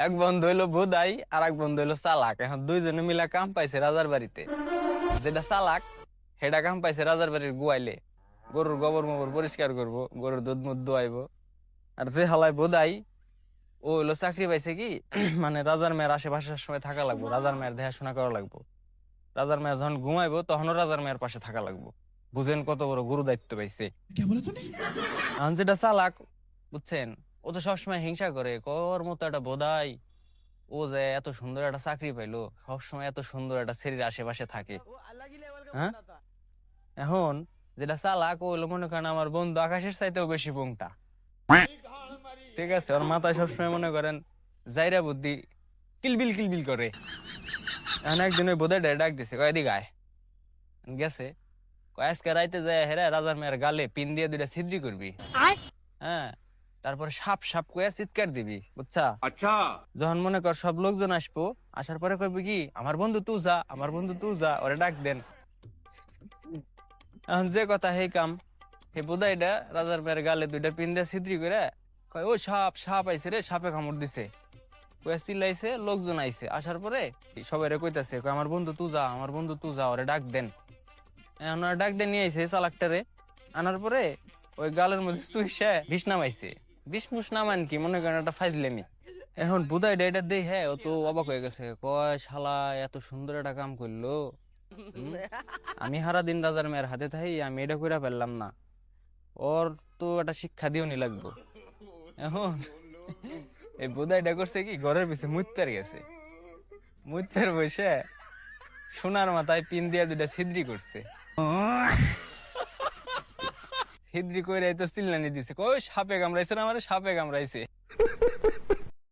এক বন্ধু হইলো বোধাই আর এক বন্ধু হইলো চালাক। এখন দুইজনে মিলা কাম পাইছে রাজার বাড়িতে। যেটা চালাক সেটা কাম পাইছে রাজার বাড়ির গুয়াইলে গরুর গোবর মোবর পরিষ্কার করব, গরুর দুধ মুধ দোয়াইবো। আর যে হালায় বোধাই ও হইলো চাকরি পাইছে কি মানে রাজার মেয়ের আশেপাশের সময় থাকা লাগবো, রাজার মেয়ের দেখাশোনা করা লাগবো। রাজার মেয়ে যখন ঘুমাইবো তখনও রাজার মেয়ের পাশে থাকা লাগবো। বুঝেন কত বড় গুরু দায়িত্ব পাইছে। এখন যেটা চালাক, বুঝছেন, ও তো সবসময় হিংসা করে, কর মতো একটা বোধাই ও যে এত সুন্দর একটা চাকরি পাইলো, সবসময় এত সুন্দর একটা ছেলের আশেপাশে থাকে। হ্যাঁ, এখন যেটা চালাক ও হলো মনে করেন আমার বন্ধু আকাশের চাইতেও বেশি পোংটা। ঠিক আছে, ওর মাথায় সবসময় মনে করেন জাইরা বুদ্ধি কিলবিল কিলবিল করে। এখন একদিন ওই বোধাই ডাক দিছে, কয় এদিকে আয়। গেছে, কয় আজকে রাইতে যায় হেরা রাজার মেয়ের গালে পিন দিয়ে দুইটা ছিদ্রি করবি। হ্যাঁ, তারপরে সাপ সাপ কয়ে চিৎকার দিবি, বুঝছা? अच्छा। যখন মনে কর সব লোকজন আসবো, আসার পরে কইবি কি, আমার বন্ধু তুই যা, আমার বন্ধু তুই যা, ওরে ডাক দেন। এখন যে কথা সেই কাম। সেই বোধাইটা রাজার মেয়ের গালে দুইটা পিন দিয়ে ছিদ্রি করে কয়, ও সাপ সাপ আইছে রে, সাপে কামড় দিছে। কয়ে চিল্লাইছে, লোকজন আইছে, আসার পরে সবাই কইতাছে, কয় আমার বন্ধু তুই যা, আমার বন্ধু তুই যা, ওরে ডাক দেন। এখন ওরা ডাক দিয়ে নিয়ে আইছে চালাকটারে। আনার পরে ওই গালের মধ্যে চুইসে বিষ নামাইছে। বিষ মুষ নামান কি, মনে করেন একটা ফাইজলেমি। এখন বুধাই এটা দেই, হ্যাঁ, ও তো অবাক হয়ে গেছে, কয় শালা এত সুন্দর একটা কাম করলো। আমি সারা দিন রাজার মেয়ের হাতে থাই, আমি এটা কইরা ফেললাম না, ওর তো একটা শিক্ষা দিও নি লাগবো। এখন এই বুধাইটা করছে কি, ঘরের পিছে মুইত্তার গেছে, মুইত্তার বসে সোনার মাথায় পিন দিয়ে দুইটা ছিদ্রি করছে। ছিদ্রি কইরা তো চিল্লানি দিছে, কই সাপে কামড়াইছে না, আমার সাপে কামড়াইছে।